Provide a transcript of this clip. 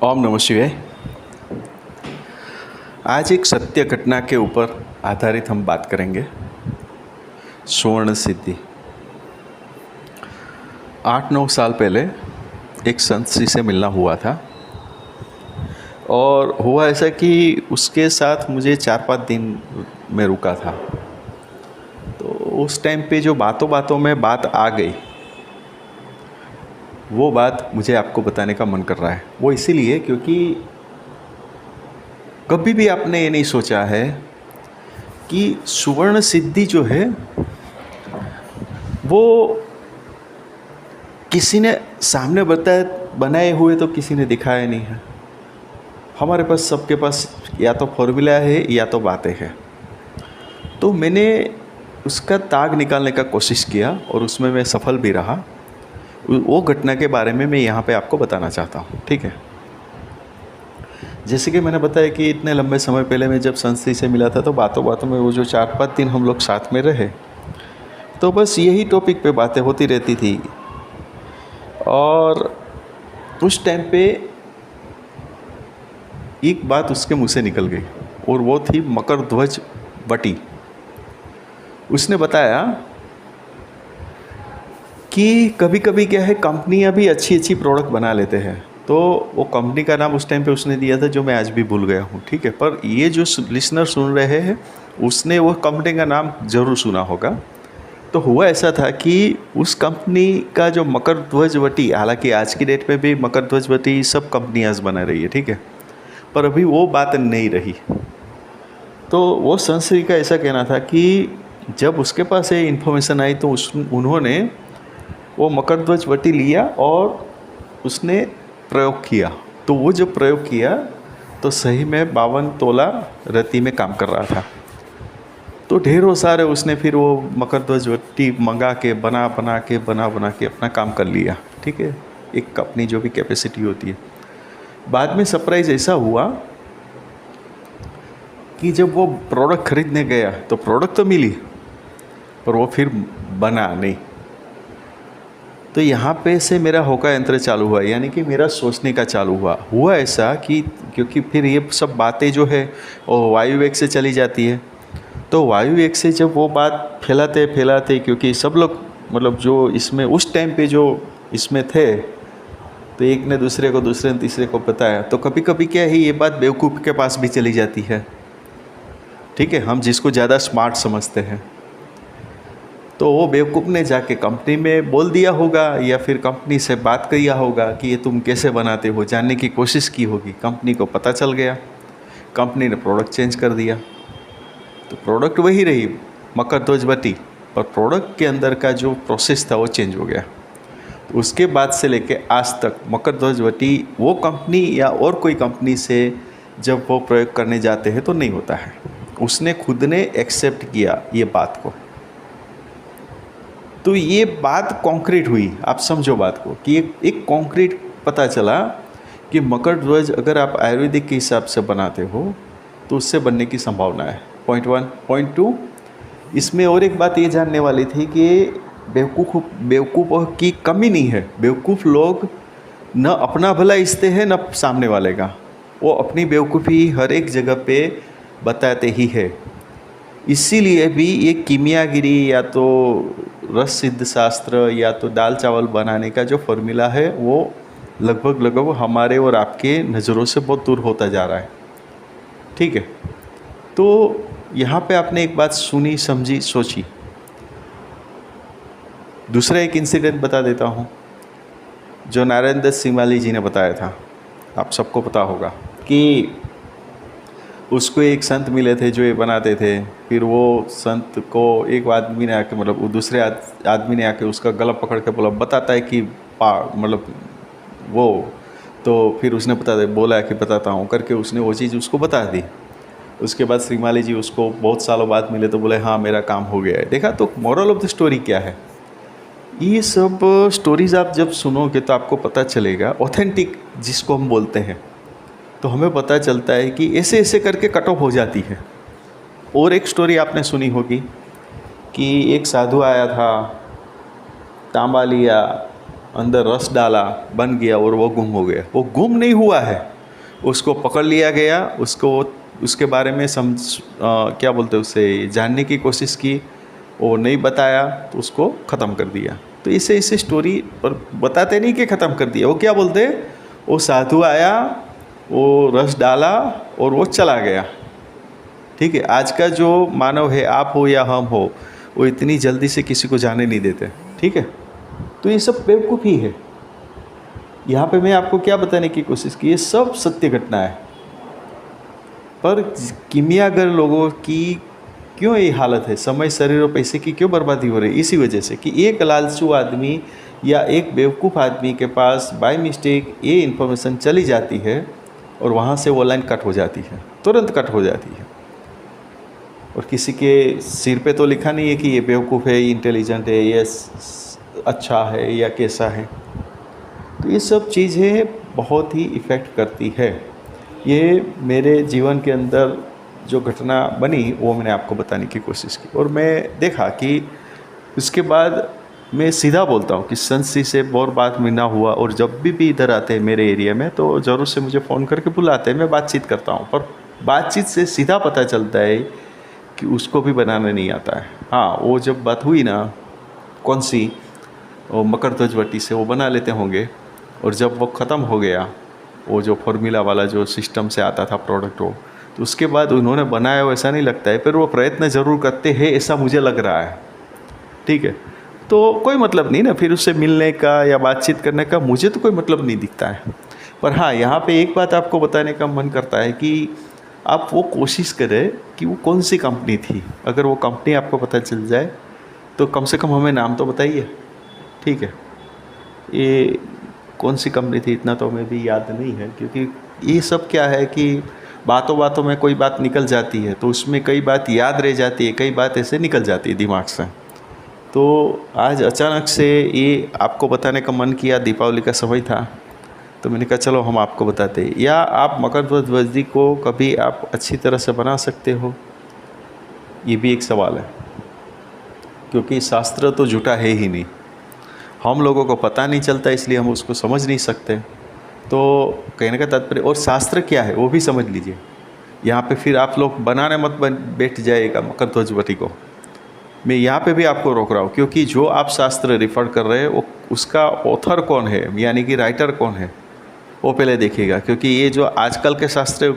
ओम नमः शिवाय। आज एक सत्य घटना के ऊपर आधारित हम बात करेंगे। स्वर्ण सिद्धि। 8-9 साल पहले एक संत जी से मिलना हुआ था और हुआ ऐसा कि उसके साथ मुझे 4-5 दिन में रुका था। तो उस टाइम पे जो बातों बातों में बात आ गई, वो बात मुझे आपको बताने का मन कर रहा है। वो इसीलिए क्योंकि कभी भी आपने ये नहीं सोचा है कि सुवर्ण सिद्धि जो है वो किसी ने सामने बनाए हुए तो किसी ने दिखाया नहीं है। हमारे पास सबके पास या तो फॉर्मूला है या तो बातें हैं। तो मैंने उसका ताग निकालने का कोशिश किया और उसमें मैं सफल भी रहा। वो घटना के बारे में मैं यहाँ पे आपको बताना चाहता हूँ, ठीक है। जैसे कि मैंने बताया कि इतने लंबे समय पहले मैं जब संस्थी से मिला था तो बातों बातों में वो जो 4-5 दिन हम लोग साथ में रहे, तो बस यही टॉपिक पे बातें होती रहती थी। और उस टाइम पे एक बात उसके मुंह से निकल गई और वो थी मकर ध्वज वटी। उसने बताया कि कभी कभी क्या है, कंपनियां भी अच्छी अच्छी प्रोडक्ट बना लेते हैं। तो वो कंपनी का नाम उस टाइम पे उसने दिया था जो मैं आज भी भूल गया हूँ, ठीक है। पर ये जो लिसनर सुन रहे हैं उसने वो कंपनी का नाम ज़रूर सुना होगा। तो हुआ ऐसा था कि उस कंपनी का जो मकर ध्वज वटी, हालांकि आज की डेट में भी मकर ध्वज वटी सब कंपनियाँ बना रही है, ठीक है, पर अभी वो बात नहीं रही। तो वो संश्री का ऐसा कहना था कि जब उसके पास ये इन्फॉर्मेशन आई तो उन्होंने वो मकर ध्वज वटी लिया और उसने प्रयोग किया। तो वो जब प्रयोग किया तो सही में 52 तोला रत्ती में काम कर रहा था। तो ढेरों सारे उसने फिर वो मकर ध्वज वटी मंगा के बना बना के अपना काम कर लिया, ठीक है, एक अपनी जो भी कैपेसिटी होती है। बाद में सरप्राइज ऐसा हुआ कि जब वो प्रोडक्ट खरीदने गया तो प्रोडक्ट तो मिली पर वो फिर बना नहीं। तो यहाँ पे से मेरा होका यंत्र चालू हुआ, यानी कि मेरा सोचने का चालू हुआ ऐसा कि क्योंकि फिर ये सब बातें जो है वो वायु वेग से चली जाती है। तो वायु वेग से जब वो बात फैलाते फैलाते, क्योंकि सब लोग मतलब जो इसमें उस टाइम पे जो इसमें थे, तो एक ने दूसरे को, दूसरे ने तीसरे को बताया। तो कभी कभी क्या है, ये बात बेवकूफ़ के पास भी चली जाती है, ठीक है, हम जिसको ज़्यादा स्मार्ट समझते हैं। तो वो बेवकूफ़ ने जाके कंपनी में बोल दिया होगा या फिर कंपनी से बात किया होगा कि ये तुम कैसे बनाते हो, जानने की कोशिश की होगी। कंपनी को पता चल गया, कंपनी ने प्रोडक्ट चेंज कर दिया। तो प्रोडक्ट वही रही मकर ध्वज वटी, पर प्रोडक्ट के अंदर का जो प्रोसेस था वो चेंज हो गया। तो उसके बाद से लेके आज तक मकर ध्वज वटी वो कंपनी या और कोई कंपनी से जब वो प्रयोग करने जाते हैं तो नहीं होता है। उसने खुद ने एक्सेप्ट किया ये बात को। तो ये बात कॉन्क्रीट हुई, आप समझो बात को, कि एक कॉन्क्रीट पता चला कि मकर ध्वज अगर आप आयुर्वेदिक के हिसाब से बनाते हो तो उससे बनने की संभावना है। पॉइंट 1। पॉइंट 2, इसमें और एक बात ये जानने वाली थी कि बेवकूफ़ की कमी नहीं है। बेवकूफ़ लोग न अपना भला इच्छते हैं न सामने वाले का। वो अपनी बेवकूफ़ी हर एक जगह पे बताते ही है। इसीलिए भी ये कीमियागिरी या तो रस सिद्ध शास्त्र या तो दाल चावल बनाने का जो फॉर्मूला है वो लगभग हमारे और आपके नज़रों से बहुत दूर होता जा रहा है, ठीक है। तो यहाँ पे आपने एक बात सुनी, समझी, सोची। दूसरा एक इंसिडेंट बता देता हूँ जो नारायण दत्त सिमाली जी ने बताया था। आप सबको पता होगा कि उसको एक संत मिले थे जो ये बनाते थे। फिर वो संत को एक आदमी ने आके, मतलब वो दूसरे आदमी ने आके उसका गला पकड़ के बोला, बताता है कि मतलब वो, तो फिर उसने बोला कि बताता हूँ करके उसने वो चीज़ उसको बता दी। उसके बाद श्रीमाली जी उसको बहुत सालों बाद मिले तो बोले हाँ मेरा काम हो गया है। देखा, तो मोरल ऑफ द स्टोरी क्या है? ये सब स्टोरीज़ आप जब सुनोगे तो आपको पता चलेगा, ऑथेंटिक जिसको हम बोलते हैं, तो हमें पता चलता है कि ऐसे ऐसे करके कट ऑफ हो जाती है। और एक स्टोरी आपने सुनी होगी कि एक साधु आया था, तांबा लिया, अंदर रस डाला, बन गया और वो गुम हो गया। वो गुम नहीं हुआ है, उसको पकड़ लिया गया, उसको उसके बारे में क्या बोलते हैं उसे जानने की कोशिश की, वो नहीं बताया तो उसको ख़त्म कर दिया। तो इसे स्टोरी पर बताते नहीं कि ख़त्म कर दिया, वो क्या बोलते, वो साधु आया, वो रस डाला और वो चला गया। ठीक है, आज का जो मानव है, आप हो या हम हो, वो इतनी जल्दी से किसी को जाने नहीं देते। ठीक है, तो ये सब बेवकूफ़ी है। यहाँ पे मैं आपको क्या बताने की कोशिश की, ये सब सत्य घटना है, पर किमियागर लोगों की क्यों ये हालत है, समय, शरीर और पैसे की क्यों बर्बादी हो रही है? इसी वजह से कि एक लालचू आदमी या एक बेवकूफ़ आदमी के पास बाय मिस्टेक ये इन्फॉर्मेशन चली जाती है और वहाँ से वो लाइन कट हो जाती है, तुरंत कट हो जाती है। और किसी के सिर पे तो लिखा नहीं है कि ये बेवकूफ़ है, ये इंटेलिजेंट है, ये अच्छा है या कैसा है। तो ये सब चीज़ें बहुत ही इफ़ेक्ट करती है। ये मेरे जीवन के अंदर जो घटना बनी वो मैंने आपको बताने की कोशिश की, और मैं देखा कि उसके बाद मैं सीधा बोलता हूँ कि संसी से बहुत बात में ना हुआ, और जब भी इधर आते हैं मेरे एरिया में तो ज़रूर से मुझे फ़ोन करके बुलाते हैं, मैं बातचीत करता हूँ, पर बातचीत से सीधा पता चलता है कि उसको भी बनाना नहीं आता है। हाँ, वो जब बात हुई ना, कौन सी, वो मकर ध्वजवटी से वो बना लेते होंगे, और जब वो ख़त्म हो गया, वो जो फॉर्मूला वाला जो सिस्टम से आता था प्रोडक्ट, वो तो उसके बाद उन्होंने बनाया वैसा नहीं लगता है, पर वो प्रयत्न ज़रूर करते हैं ऐसा मुझे लग रहा है। ठीक है, तो कोई मतलब नहीं ना फिर उससे मिलने का या बातचीत करने का, मुझे तो कोई मतलब नहीं दिखता है। पर हाँ, यहाँ पे एक बात आपको बताने का मन करता है कि आप वो कोशिश करें कि वो कौन सी कंपनी थी। अगर वो कंपनी आपको पता चल जाए तो कम से कम हमें नाम तो बताइए। ठीक है, ये कौन सी कंपनी थी इतना तो हमें भी याद नहीं है, क्योंकि ये सब क्या है कि बातों बातों में कोई बात निकल जाती है तो उसमें कई बात याद रह जाती है, कई बात ऐसे निकल जाती है दिमाग से। तो आज अचानक से ये आपको बताने का मन किया, दीपावली का समय था तो मैंने कहा चलो हम आपको बताते हैं। या आप मकर ध्वजवती को कभी आप अच्छी तरह से बना सकते हो, ये भी एक सवाल है, क्योंकि शास्त्र तो झूठा है ही नहीं, हम लोगों को पता नहीं चलता इसलिए हम उसको समझ नहीं सकते। तो कहने का तात्पर्य, और शास्त्र क्या है वो भी समझ लीजिए। यहाँ पे फिर आप लोग बनाने मत बैठ जाइएगा मकर ध्वजवती को, मैं यहाँ पे भी आपको रोक रहा हूँ, क्योंकि जो आप शास्त्र रिफर कर रहे हैं वो उसका ऑथर कौन है, यानी कि राइटर कौन है, वो पहले देखिएगा। क्योंकि ये जो आजकल के शास्त्र